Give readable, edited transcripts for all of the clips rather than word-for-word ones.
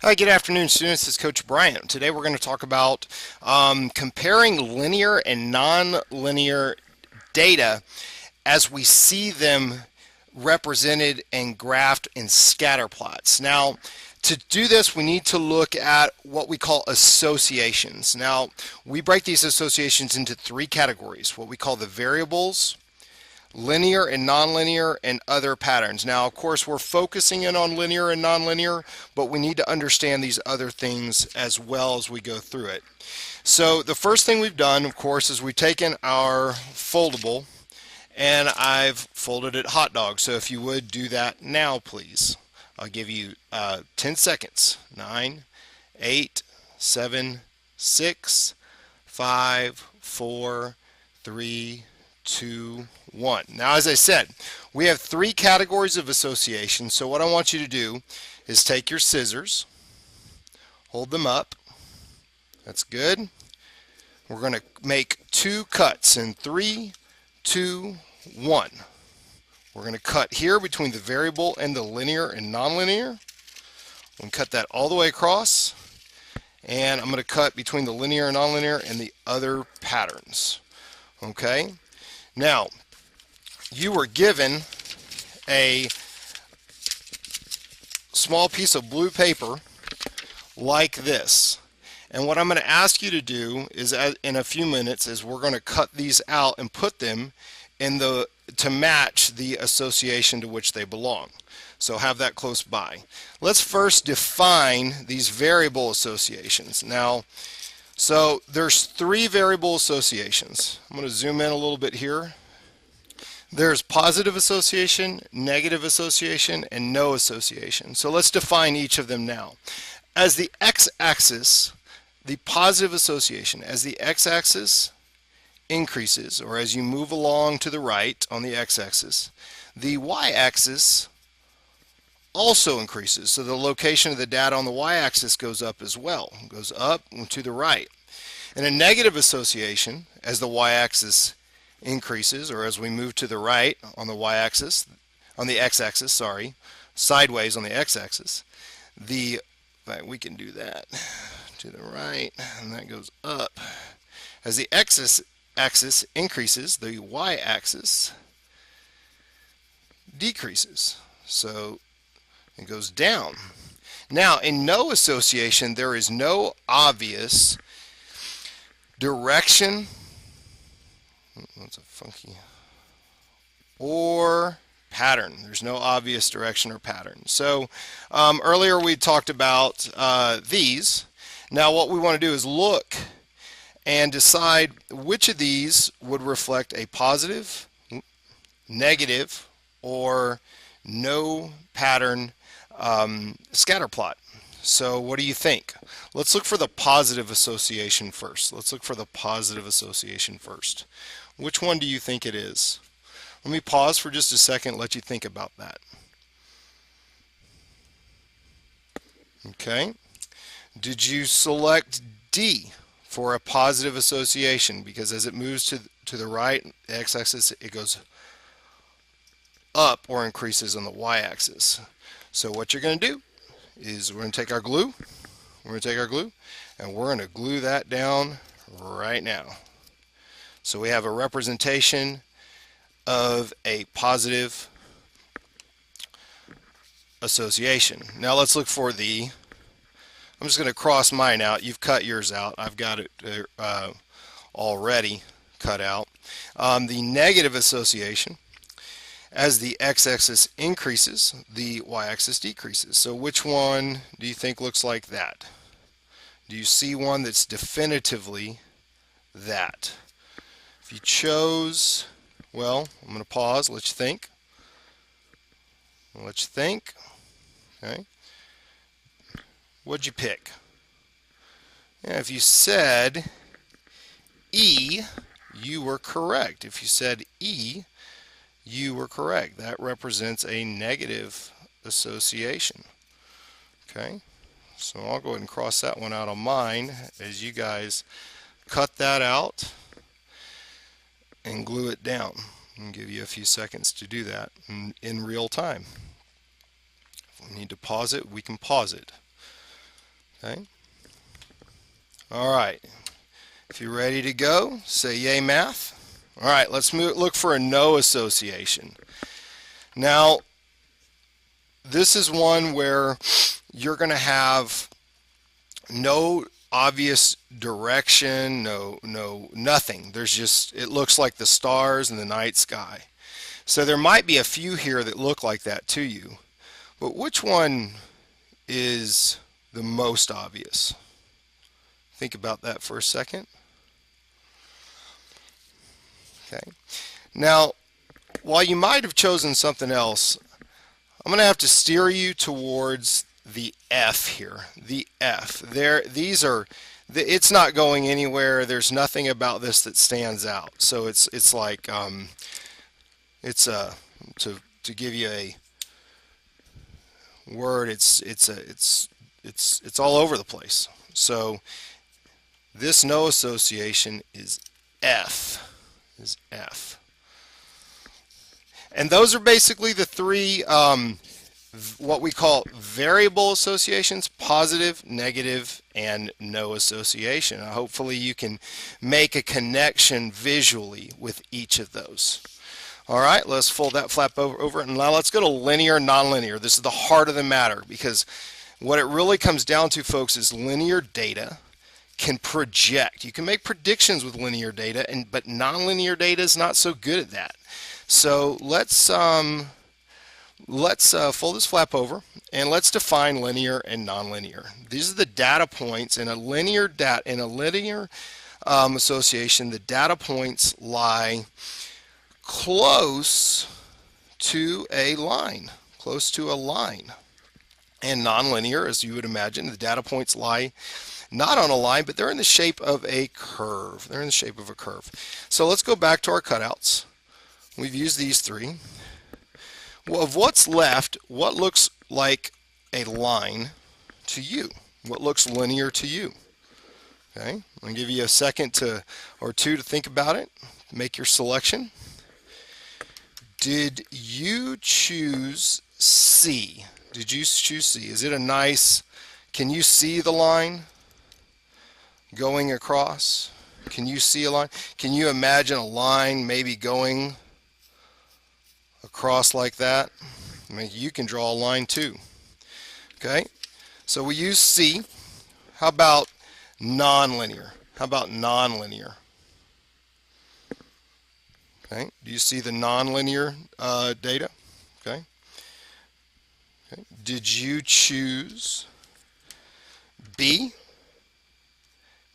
Hi, good afternoon, students. This is Coach Bryant. Today we're going to talk about comparing linear and non-linear data as we see them represented and graphed in scatter plots. Now, to do this, we need to look at what we call associations. Now, we break these associations into three categories: what we call the variables, linear and nonlinear, and other patterns. Now, of course, we're focusing in on linear and nonlinear, but we need to understand these other things as well as we go through it. So the first thing we've done, of course, is we've taken our foldable and I've folded it hot dog. So if you would do that now, please. I'll give you 10 seconds. 9, 8, 7, 6, 5, 4, 3, 2, 1. Now, as I said, we have three categories of association. So what I want you to do is take your scissors, hold them up. That's good. We're going to make two cuts in 3, 2, 1. We're going to cut here between the variable and the linear and nonlinear. I'm going to cut that all the way across. And I'm going to cut between the linear and nonlinear and the other patterns. Okay? Now, you were given a small piece of blue paper like this. And what I'm going to ask you to do is in a few minutes is we're going to cut these out and put them in to match the association to which they belong. So have that close by. Let's first define these variable associations. Now, so there's three variable associations. I'm going to zoom in a little bit here. There's positive association, negative association, and no association. So let's define each of them now. As the x-axis, the positive association, as the x-axis increases, or as you move along to the right on the x-axis, the y-axis also increases. So the location of the data on the y-axis goes up as well. It goes up and to the right. In a negative association, as the y-axis increases, or as we move to the right on the y-axis, on the x-axis, sorry, sideways on the x-axis, we can do that to the right, and that goes up. As the x-axis increases, the y-axis decreases. So it goes down. Now, in no association, there is no obvious direction. That's a funky. Or pattern. There's no obvious direction or pattern. So earlier we talked about these. Now what we want to do is look and decide which of these would reflect a positive, negative, or no pattern scatter plot. So what do you think? Let's look for the positive association first. Let's look for the positive association first. Which one do you think it is? Let me pause for just a second, let you think about that. Okay. Did you select D for a positive association? Because as it moves to the right, the x-axis, it goes up or increases on the y-axis. So what you're going to do is we're going to take our glue. We're going to take our glue and we're going to glue that down right now. So we have a representation of a positive association. Now let's look for I'm just going to cross mine out. You've cut yours out. I've got it already cut out. The negative association, as the x-axis increases, the y-axis decreases. So which one do you think looks like that? Do you see one that's definitively that? If you chose, well, I'm going to pause, let you think. Let you think. Okay. What'd you pick? Yeah, if you said E, you were correct. If you said E, you were correct. That represents a negative association. Okay, so I'll go ahead and cross that one out on mine as you guys cut that out and glue it down. I'll give you a few seconds to do that in real time. If we need to pause it, we can pause it. Okay. All right. If you're ready to go, say yay math. All right, let's look for a no association. Now, this is one where you're going to have no obvious direction, nothing. There's just, it looks like the stars in the night sky. So there might be a few here that look like that to you. But which one is the most obvious? Think about that for a second. Okay. Now, while you might have chosen something else, I'm going to have to steer you towards the F here. The F. These are. It's not going anywhere. There's nothing about this that stands out. So it's like to give you a word. It's all over the place. So this no association is F. Is F. And those are basically the three what we call variable associations: positive, negative, and no association. Hopefully you can make a connection visually with each of those. All right, let's fold that flap over, and now let's go to linear, nonlinear. This is the heart of the matter, because what it really comes down to, folks, is linear data can project. You can make predictions with linear data, but nonlinear data is not so good at that. So let's fold this flap over, and let's define linear and nonlinear. These are the data points in a linear association. The data points lie close to a line, And nonlinear, as you would imagine, the data points lie not on a line, but they're in the shape of a curve. So let's go back to our cutouts. We've used these three. Well, of what's left, what looks like a line to you? What looks linear to you? Okay, I'm going to give you a second or two to think about it. Make your selection. Did you choose C? Is it a nice, can you see the line going across? Can you see a line? Can you imagine a line maybe going across like that? I mean, you can draw a line too. Okay, so we use C. How about nonlinear? Okay, do you see the nonlinear data? Okay. Did you choose B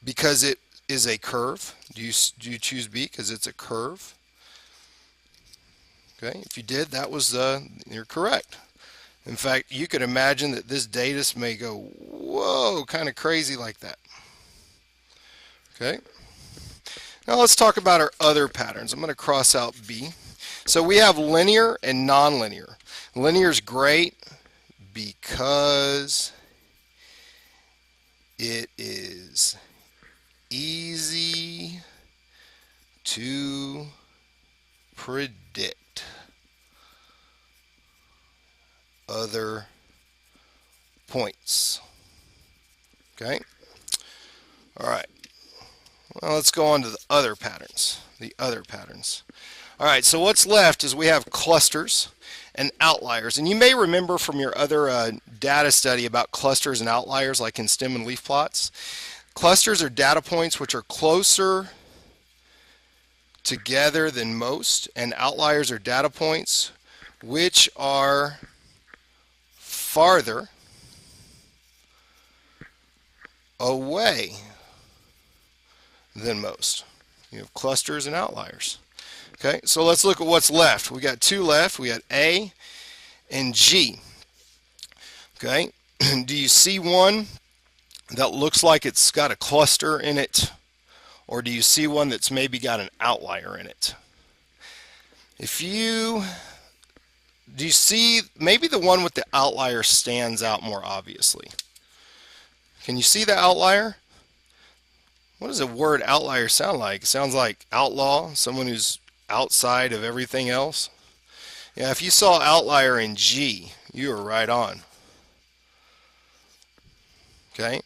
because it is a curve? Do you choose B because it's a curve? Okay, if you did, you're correct. In fact, you could imagine that this data may go, whoa, kind of crazy like that. Okay. Now let's talk about our other patterns. I'm going to cross out B. So we have linear and nonlinear. Linear is great because it is easy to predict other points. Okay. All right. Well, let's go on to the other patterns. All right, so what's left is we have clusters and outliers. And you may remember from your other data study about clusters and outliers, like in stem and leaf plots. Clusters are data points which are closer together than most, and outliers are data points which are farther away than most. You have clusters and outliers. Okay, so let's look at what's left. We got two left. We got A and G. Okay, do you see one that looks like it's got a cluster in it, or do you see one that's maybe got an outlier in it? Do you see maybe the one with the outlier stands out more obviously? Can you see the outlier? What does the word outlier sound like? It sounds like outlaw, someone who's outside of everything else. Yeah, if you saw outlier in G, you were right on. Okay,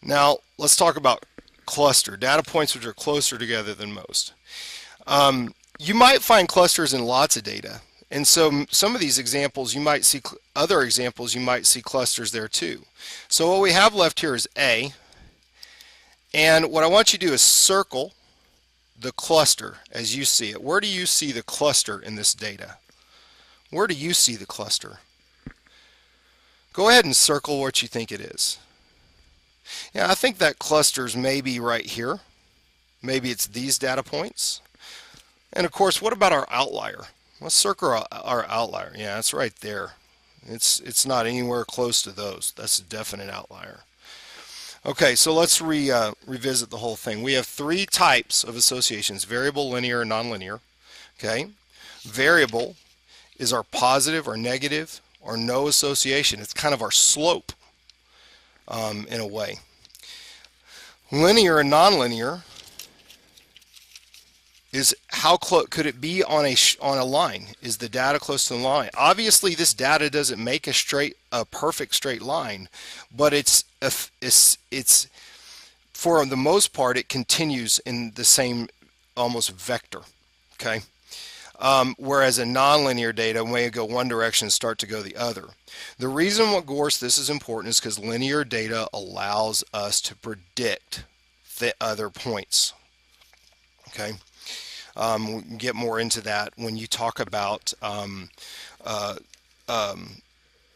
Now, let's talk about cluster, data points which are closer together than most. You might find clusters in lots of data. And so some of these examples, you might see other examples, you might see clusters there too. So what we have left here is A. And what I want you to do is circle the cluster as you see it. Where do you see the cluster in this data? Where do you see the cluster? Go ahead and circle what you think it is. Yeah, I think that cluster's maybe right here. Maybe it's these data points. And of course, what about our outlier? Let's circle our outlier. Yeah, it's right there. It's not anywhere close to those. That's a definite outlier. Okay, so let's revisit the whole thing. We have three types of associations: variable, linear, and nonlinear. Okay, variable is our positive or negative or no association. It's kind of our slope in a way. Linear and nonlinear is how close could it be on a line? Is the data close to the line? Obviously, this data doesn't make a perfect straight line, but it's for the most part it continues in the same almost vector. Okay, whereas a nonlinear data may go one direction and start to go the other. The reason, of course, this is important is because linear data allows us to predict the other points. Okay. We can get more into that when you talk about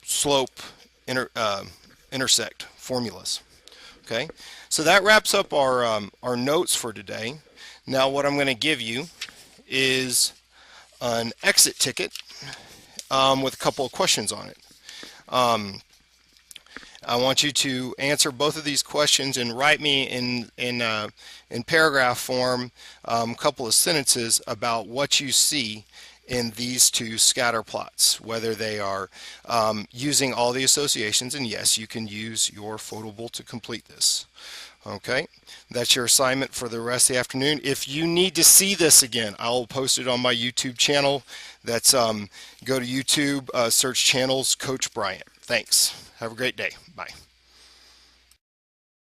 slope intersect formulas. Okay, so that wraps up our notes for today. Now what I'm going to give you is an exit ticket with a couple of questions on it. I want you to answer both of these questions and write me in paragraph form a couple of sentences about what you see in these two scatter plots, whether they are using all the associations, and yes, you can use your photable to complete this. Okay, that's your assignment for the rest of the afternoon. If you need to see this again, I'll post it on my YouTube channel. That's go to YouTube, search channels Coach Bryant. Thanks. Have a great day. Bye.